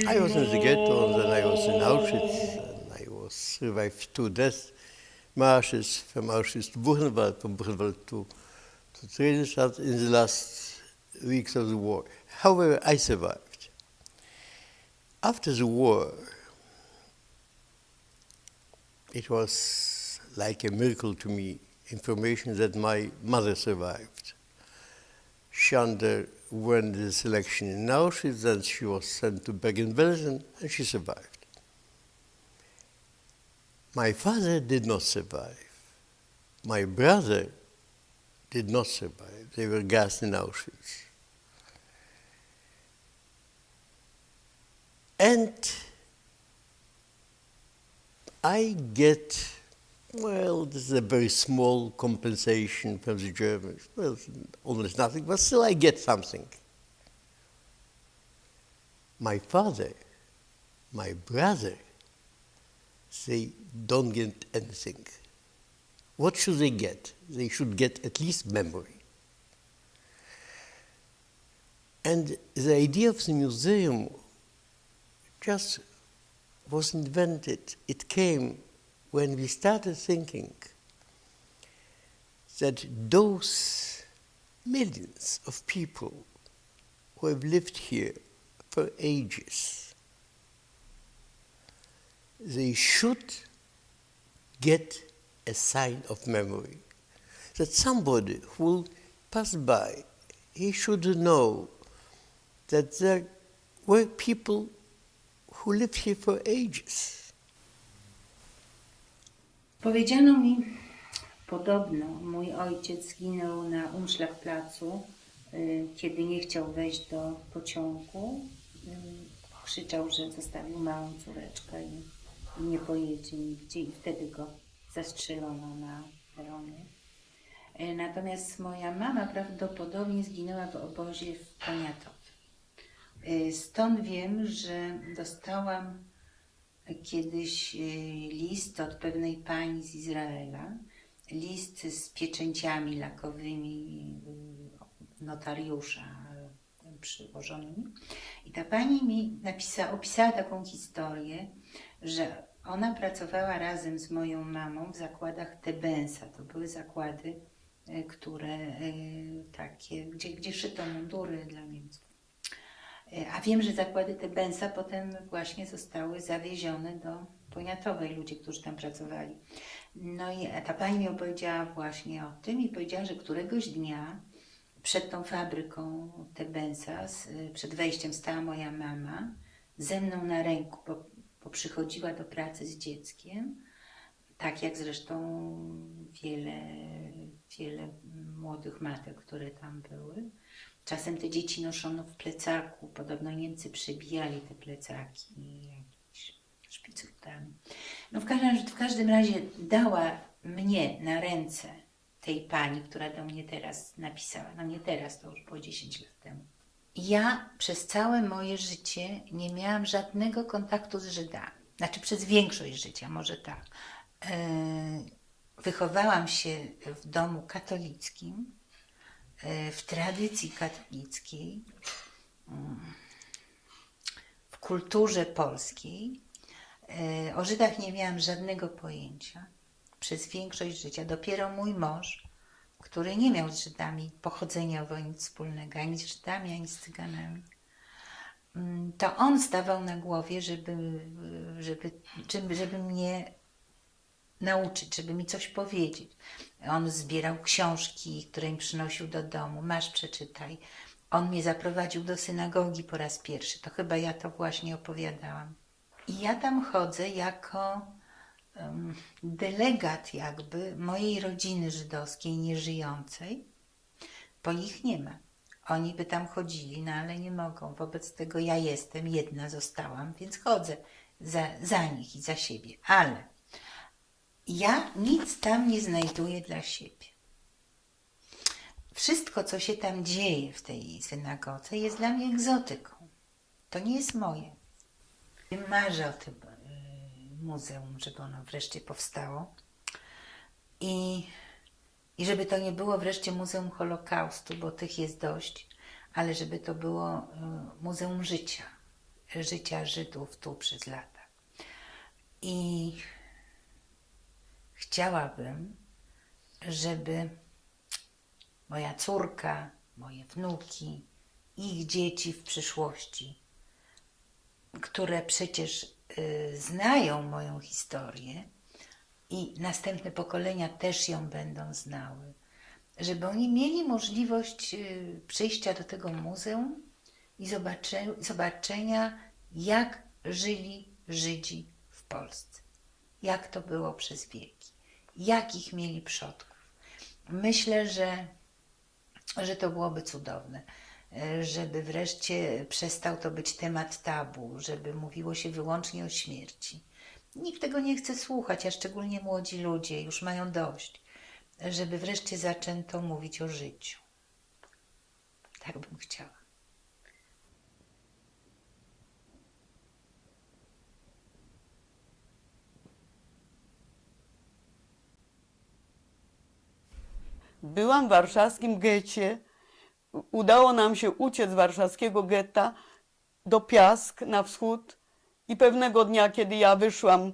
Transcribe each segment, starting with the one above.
I was in the ghetto, and then I was in Auschwitz, and I was survived two death marches from Auschwitz to Buchenwald, from Buchenwald to Theresienstadt in the last weeks of the war. However, I survived. After the war, it was like a miracle to me, information that my mother survived. She underwent the selection in Auschwitz, then she was sent to Bergen-Belsen, and she survived. My father did not survive. My brother did not survive. They were gassed in Auschwitz. And I get, well, this is a very small compensation from the Germans. Well, almost nothing, but still I get something. My father, my brother, they don't get anything. What should they get? They should get at least memory. And the idea of the museum just was invented. It came when we started thinking that those millions of people who have lived here for ages, they should get a sign of memory. That somebody who will pass by, he should know that there were people who lived here for ages. Powiedziano mi, podobno mój ojciec zginął na Umschlagplatzu, kiedy nie chciał wejść do pociągu. Krzyczał, że zostawił małą córeczkę i nie pojedzie nigdzie, i wtedy go zastrzelono na peronie. Natomiast moja mama prawdopodobnie zginęła w obozie w Poniatowie. Stąd wiem, że dostałam kiedyś list od pewnej pani z Izraela, list z pieczęciami lakowymi notariusza przyłożonymi. I ta pani mi opisała taką historię, że ona pracowała razem z moją mamą w zakładach Tebensa. To były zakłady, które takie, gdzie szyto mundury dla Niemców. A wiem, że zakłady Tebensa potem właśnie zostały zawiezione do Poniatowej, ludzie, którzy tam pracowali. No i ta pani mi opowiedziała właśnie o tym i powiedziała, że któregoś dnia przed tą fabryką Tebensa, przed wejściem stała moja mama ze mną na ręku, bo przychodziła do pracy z dzieckiem, tak jak zresztą wiele młodych matek, które tam były. Czasem te dzieci noszono w plecaku, podobno Niemcy przebijali te plecaki jakimiś szpicurkami. No w każdym razie dała mnie na ręce tej pani, która do mnie teraz napisała, no nie teraz, to już było 10 lat temu. Ja przez całe moje życie nie miałam żadnego kontaktu z Żydami. Znaczy przez większość życia, może tak. Wychowałam się w domu katolickim, w tradycji katolickiej, w kulturze polskiej. O Żydach nie miałam żadnego pojęcia przez większość życia. Dopiero mój mąż, który nie miał z Żydami pochodzeniowo nic wspólnego, ani z Żydami, ani z Cyganami, to on stawał na głowie, żeby mnie nauczyć, żeby mi coś powiedzieć. On zbierał książki, które mi przynosił do domu. Masz, przeczytaj. On mnie zaprowadził do synagogi po raz pierwszy. To chyba ja to właśnie opowiadałam. I ja tam chodzę jako delegat jakby mojej rodziny żydowskiej nieżyjącej, bo ich nie ma. Oni by tam chodzili, no ale nie mogą. Wobec tego ja jestem, jedna zostałam, więc chodzę za nich i za siebie. Ale ja nic tam nie znajduję dla siebie. Wszystko, co się tam dzieje w tej synagodze, jest dla mnie egzotyką. To nie jest moje. Marzę o tym muzeum, żeby ono wreszcie powstało. I żeby to nie było wreszcie Muzeum Holokaustu, bo tych jest dość, ale żeby to było Muzeum życia Żydów tu przez lata. I chciałabym, żeby moja córka, moje wnuki, ich dzieci w przyszłości, które przecież znają moją historię i następne pokolenia też ją będą znały, żeby oni mieli możliwość przyjścia do tego muzeum i zobaczenia, jak żyli Żydzi w Polsce, jak to było przez wieki, jakich mieli przodków. Myślę, że to byłoby cudowne, żeby wreszcie przestał to być temat tabu, żeby mówiło się wyłącznie o śmierci. Nikt tego nie chce słuchać, a szczególnie młodzi ludzie już mają dość, żeby wreszcie zaczęto mówić o życiu. Tak bym chciała. Byłam w warszawskim getcie. Udało nam się uciec z warszawskiego getta do Piask na wschód i pewnego dnia, kiedy ja wyszłam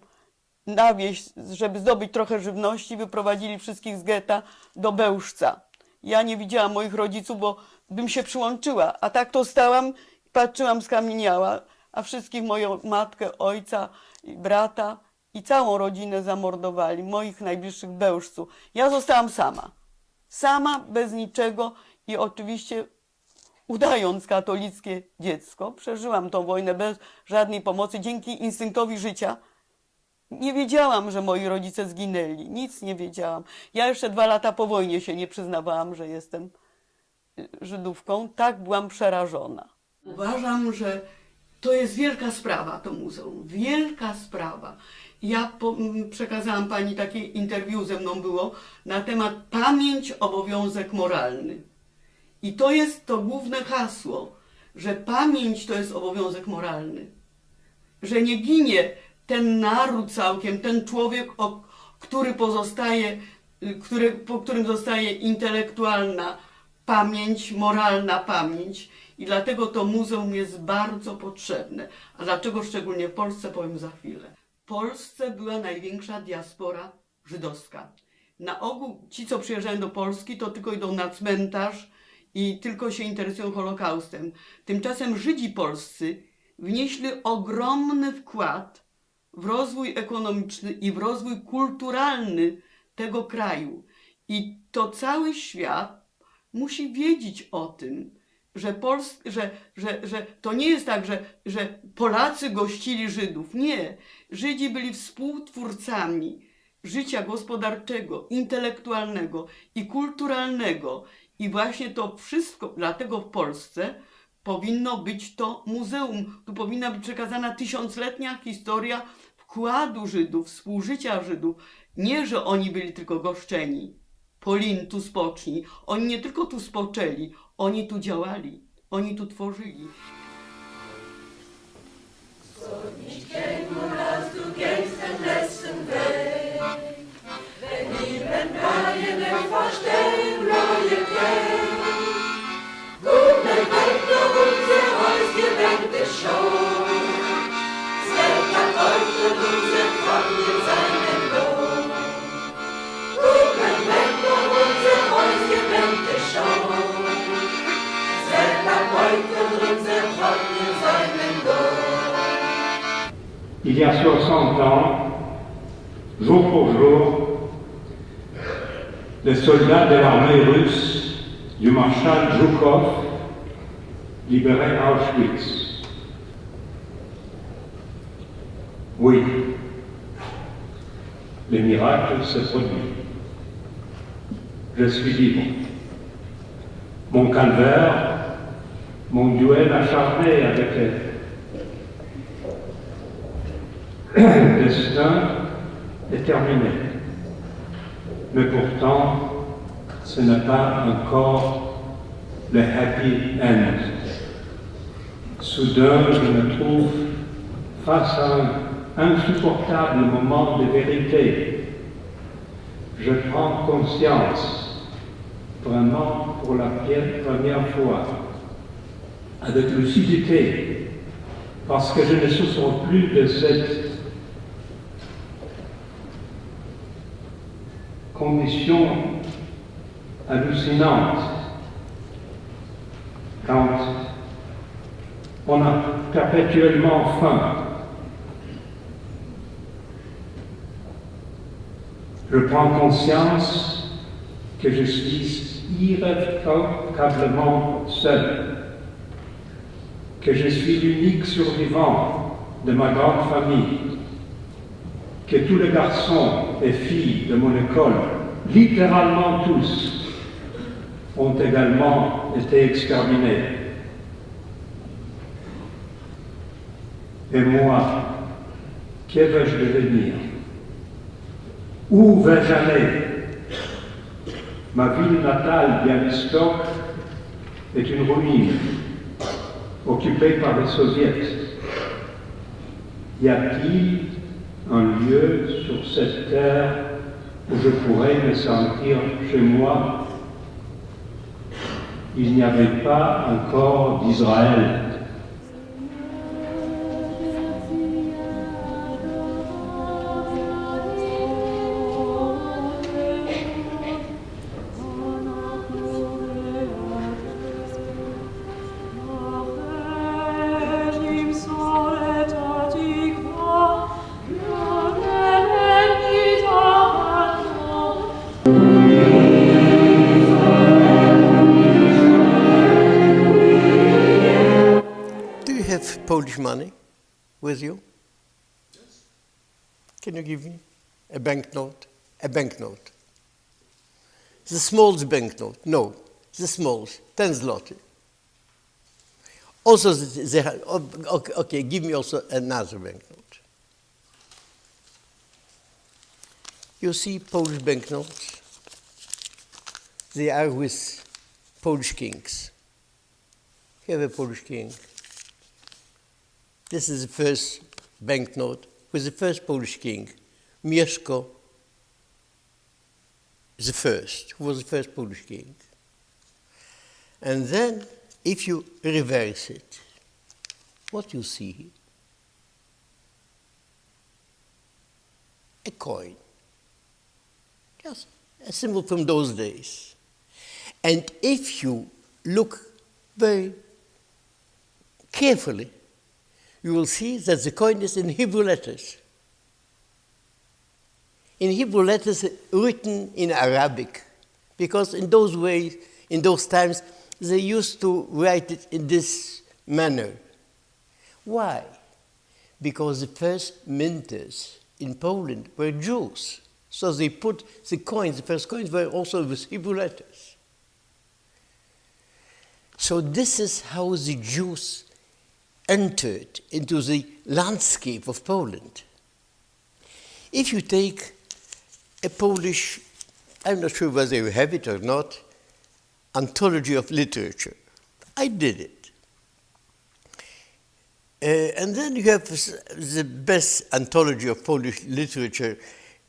na wieś, żeby zdobyć trochę żywności, wyprowadzili wszystkich z getta do Bełżca. Ja nie widziałam moich rodziców, bo bym się przyłączyła, a tak to stałam i patrzyłam skamieniała, a wszystkich, moją matkę, ojca, brata i całą rodzinę zamordowali, moich najbliższych w Bełżcu. Ja zostałam sama, bez niczego i oczywiście udając katolickie dziecko, przeżyłam tą wojnę bez żadnej pomocy, dzięki instynktowi życia. Nie wiedziałam, że moi rodzice zginęli, nic nie wiedziałam. Ja jeszcze 2 lata po wojnie się nie przyznawałam, że jestem Żydówką, tak byłam przerażona. Uważam, że to jest wielka sprawa, to muzeum, wielka sprawa. Ja przekazałam pani takie interwiu ze mną było na temat pamięć, obowiązek moralny. I to jest to główne hasło, że pamięć to jest obowiązek moralny. Że nie ginie ten naród całkiem, ten człowiek, który pozostaje, po którym zostaje intelektualna pamięć, moralna pamięć. I dlatego to muzeum jest bardzo potrzebne. A dlaczego szczególnie w Polsce, powiem za chwilę. W Polsce była największa diaspora żydowska. Na ogół ci, co przyjeżdżają do Polski, to tylko idą na cmentarz i tylko się interesują Holokaustem. Tymczasem Żydzi polscy wnieśli ogromny wkład w rozwój ekonomiczny i w rozwój kulturalny tego kraju. I to cały świat musi wiedzieć o tym, że to nie jest tak, że Polacy gościli Żydów. Nie. Żydzi byli współtwórcami życia gospodarczego, intelektualnego i kulturalnego. I właśnie to wszystko, dlatego w Polsce powinno być to muzeum. Tu powinna być przekazana tysiącletnia historia wkładu Żydów, współżycia Żydów. Nie, że oni byli tylko goszczeni. Polin, tu spocznij. Oni nie tylko tu spoczęli, oni tu działali, oni tu tworzyli. Il y a 60 ans, jour pour jour, les soldats de l'armée russe du maréchal Zhukov libéraient Auschwitz. Oui, le miracle se produit. Je suis libre. Mon calvaire, mon duel acharné avec le destin est terminé. Mais pourtant, ce n'est pas encore le happy end. Soudain, je me trouve face à un insupportable moment de vérité. Je prends conscience, vraiment pour la première fois, avec lucidité, parce que je ne souffre plus de cette condition hallucinante quand on a perpétuellement faim. Je prends conscience que je suis irrévocablement seul, que je suis l'unique survivant de ma grande famille, que tous les garçons et filles de mon école, littéralement tous, ont également été exterminés. Et moi, que vais-je devenir? Où vais-je aller? Ma ville natale, Bialystok, est une ruine, occupée par les soviets. Y a-t-il un lieu sur cette terre où je pourrais me sentir chez moi? Il n'y avait pas encore d'Israël. Polish money with you? Yes. Can you give me a banknote? A banknote. The smallest banknote? No, the smallest, 10 zloty. Also, okay, give me also another banknote. You see Polish banknotes? They are with Polish kings. Here a Polish king. This is the first banknote with the first Polish king, Mieszko the First, who was the first Polish king. And then, if you reverse it, what you see? A coin. Just a symbol from those days. And if you look very carefully, you will see that the coin is in Hebrew letters. In Hebrew letters written in Arabic, because in those ways, in those times, they used to write it in this manner. Why? Because the first minters in Poland were Jews. So they put the coins, the first coins were also with Hebrew letters. So this is how the Jews entered into the landscape of Poland. If you take a Polish, I'm not sure whether you have it or not, anthology of literature. I did it. And then you have the best anthology of Polish literature.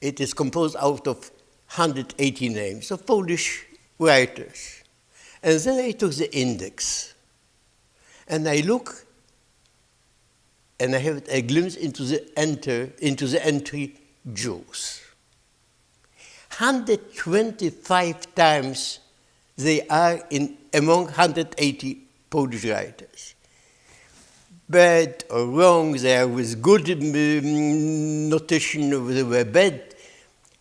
It is composed out of 180 names of Polish writers. And then I took the index. And I look, and I have a glimpse into the entry Jews. 125 times they are among 180 Polish writers. Bad or wrong, they are with good notation, they were bad.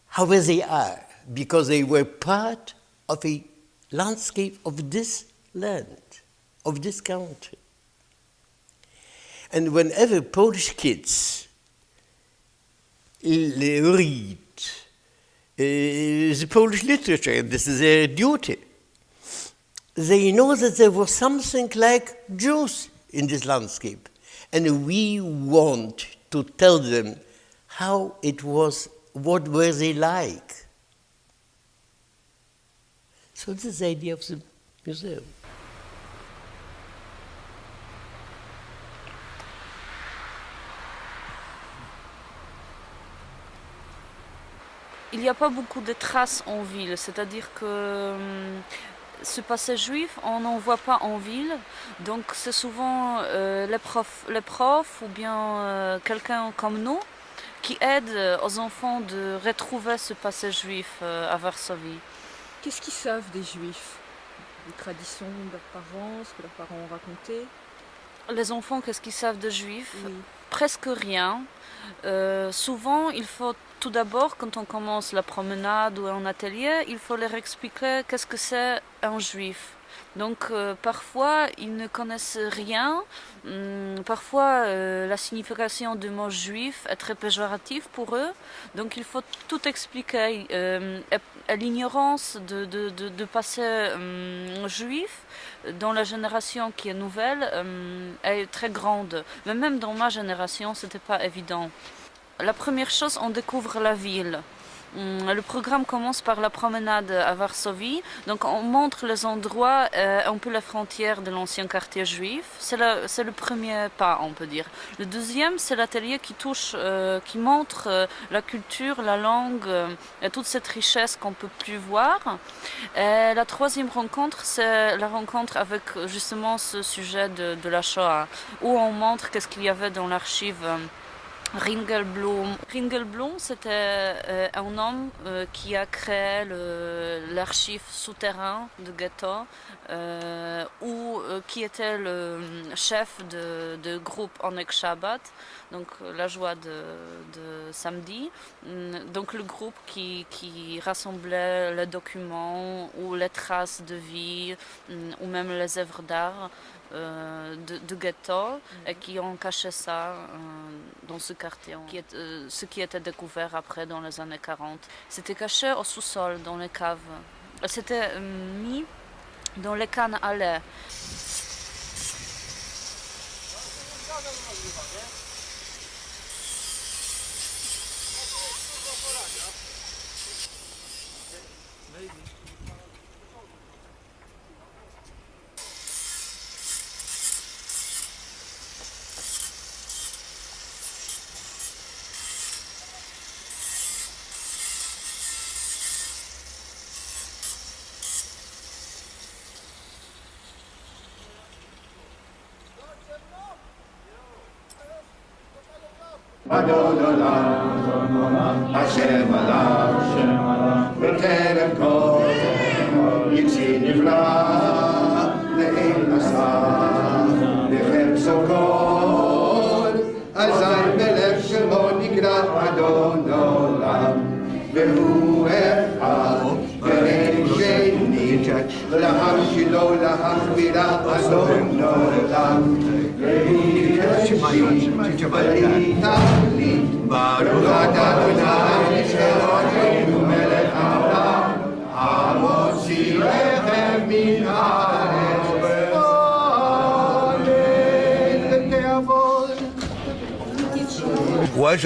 However, they are, because they were part of a landscape of this land, of this country. And whenever Polish kids il read the Polish literature, and this is their duty. They know that there was something like Jews in this landscape, and we want to tell them how it was, what were they like. So this is the idea of the museum. Il n'y a pas beaucoup de traces en ville, c'est-à-dire que ce passé juif, on n'en voit pas en ville, donc c'est souvent les profs ou bien quelqu'un comme nous qui aide aux enfants de retrouver ce passé juif à Varsovie. Qu'est-ce qu'ils savent des Juifs? Les traditions de leurs parents, ce que leurs parents ont raconté? Les enfants, qu'est-ce qu'ils savent de juifs? Oui. Presque rien. Souvent, il faut tout d'abord, quand on commence la promenade ou un atelier, il faut leur expliquer qu'est-ce que c'est un juif. Donc parfois, ils ne connaissent rien. Parfois, la signification du mot juif est très péjorative pour eux. Donc il faut tout expliquer. L'ignorance de passé juif dans la génération qui est nouvelle est très grande. Mais même dans ma génération, ce n'était pas évident. La première chose, on découvre la ville. Le programme commence par la promenade à Varsovie, donc on montre les endroits, un peu la frontière de l'ancien quartier juif. C'est le premier pas, on peut dire. Le deuxième, c'est l'atelier qui montre la culture, la langue et toute cette richesse qu'on ne peut plus voir. Et la troisième rencontre, c'est la rencontre avec justement ce sujet de la Shoah, où on montre qu'est-ce qu'il y avait dans l'archive. Ringelblum. Ringelblum, c'était un homme qui a créé l'archive souterrain du ghetto, qui était le chef de groupe Onek Shabbat, donc la joie de samedi. Donc le groupe qui rassemblait les documents ou les traces de vie ou même les œuvres d'art de ghetto et qui ont caché ça dans ce quartier, ce qui était découvert après dans les années 40. C'était caché au sous-sol, dans les caves. C'était mis dans les cannes à lait. Hashem Allah, B'kerem kol, Yitzhi nivra, Le'el nasah, B'cherzo kol, Azay melech shemo nikra Adon Olam, V'hu echad, V'en sheni, L'ham shilo, L'ham vira Adon Olam, Baruch Adonai Eloheinu melech haolam, hamotzi lechem min haaretz, v'alel te'avod. Ouais,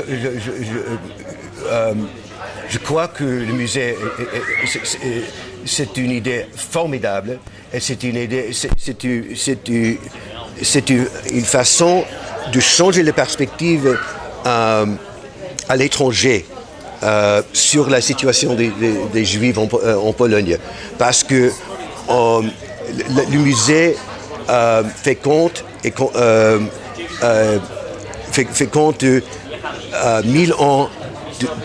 je crois que le musée, c'est une idée formidable et c'est une façon de changer les perspectives à l'étranger sur la situation des Juifs en Pologne. Parce que le musée fait compte de 1000 ans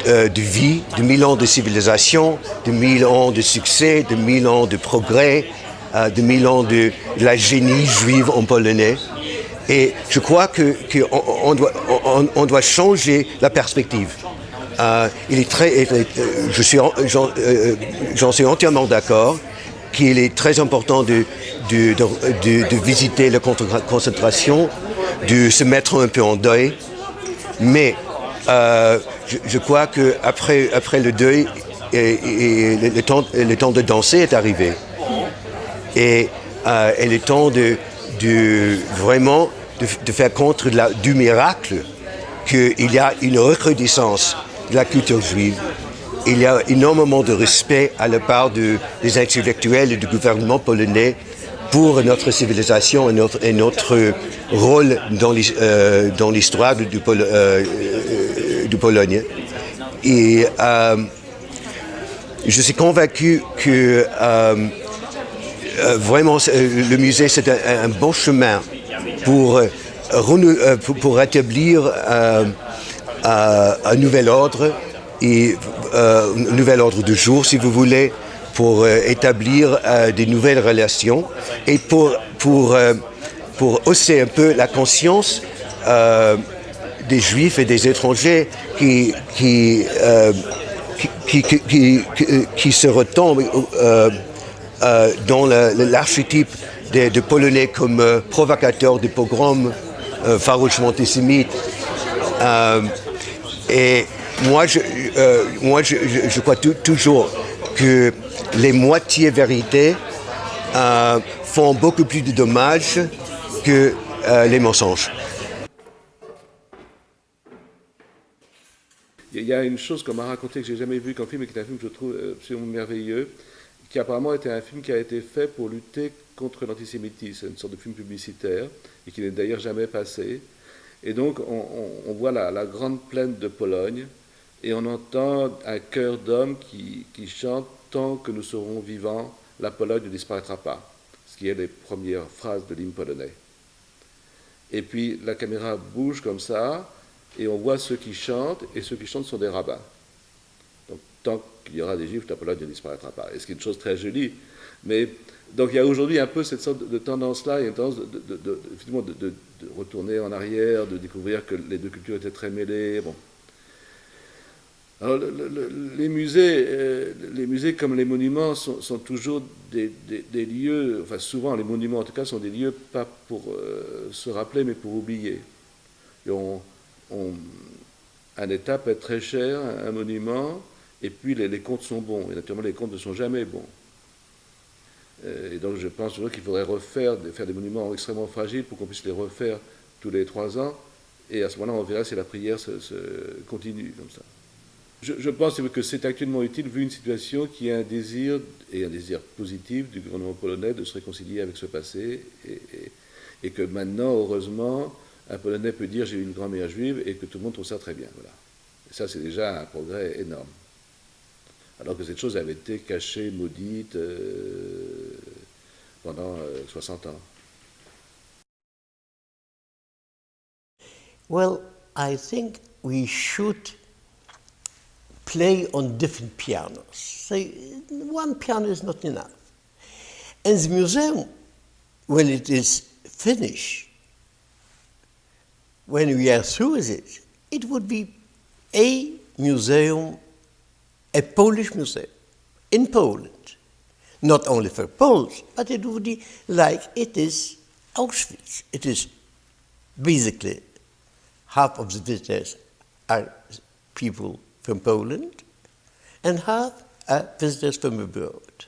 de vie, de 1000 ans de civilisation, de 1000 ans de succès, de 1000 ans de progrès, de 1000 ans de la génie juive en polonais. Et je crois qu'on doit changer la perspective. J'en suis entièrement d'accord qu'il est très important de visiter la concentration, de se mettre un peu en deuil, mais je crois qu'après le deuil, le temps de danser est arrivé. Et le temps de vraiment de faire compte du miracle qu'il y a une recrudescence de la culture juive. Il y a énormément de respect à la part des intellectuels et du gouvernement polonais pour notre civilisation et notre rôle dans l'histoire du Pologne. Et je suis convaincu que vraiment le musée c'est un bon chemin pour rétablir un nouvel ordre et un nouvel ordre du jour, si vous voulez, pour établir des nouvelles relations et pour hausser un peu la conscience des Juifs et des étrangers qui se retombent dans l'archétype de Polonais comme provocateurs de pogroms, farouchement antisémites. Et moi, je crois toujours que les moitiés vérités font beaucoup plus de dommages que les mensonges. Il y a une chose qu'on m'a racontée que j'ai jamais vue qu'en film et qui est un film que je trouve absolument merveilleux, qui apparemment était un film qui a été fait pour lutter contre l'antisémitisme, une sorte de film publicitaire et qui n'est d'ailleurs jamais passé. Et donc on voit la grande plaine de Pologne et on entend un chœur d'hommes qui chante « Tant que nous serons vivants, la Pologne ne disparaîtra pas », ce qui est les premières phrases de l'hymne polonais. Et puis la caméra bouge comme ça, et on voit ceux qui chantent, et ceux qui chantent sont des rabbins. Donc tant qu'il y aura des Juifs, la Pologne ne disparaîtra pas. Et ce qui est une chose très jolie. Mais donc il y a aujourd'hui un peu cette sorte de tendance-là, il y a une tendance de retourner en arrière, de découvrir que les deux cultures étaient très mêlées. Bon. Alors, les musées comme les monuments sont toujours des lieux, enfin souvent les monuments en tout cas sont des lieux pas pour se rappeler mais pour oublier. Et un État peut être très cher, un monument, et puis les comptes sont bons. Et naturellement les comptes ne sont jamais bons. Et donc je pense toujours qu'il faudrait faire des monuments extrêmement fragiles pour qu'on puisse les refaire tous les 3 ans. Et à ce moment-là on verra si la prière se continue comme ça. Je pense que c'est actuellement utile, vu une situation qui a un désir positif du gouvernement polonais de se réconcilier avec ce passé, et que maintenant, heureusement, un Polonais peut dire « j'ai eu une grand-mère juive » et que tout le monde trouve ça très bien. Voilà. Et ça, c'est déjà un progrès énorme. Alors que cette chose avait été cachée, maudite, pendant 60 ans. Well, I think we should play on different pianos. So one piano is not enough. And the museum, when it is finished, when we are through with it, it would be a museum, a Polish museum in Poland. Not only for Poles, but it would be like it is Auschwitz. It is basically half of the visitors are people from Poland and half are visitors from abroad.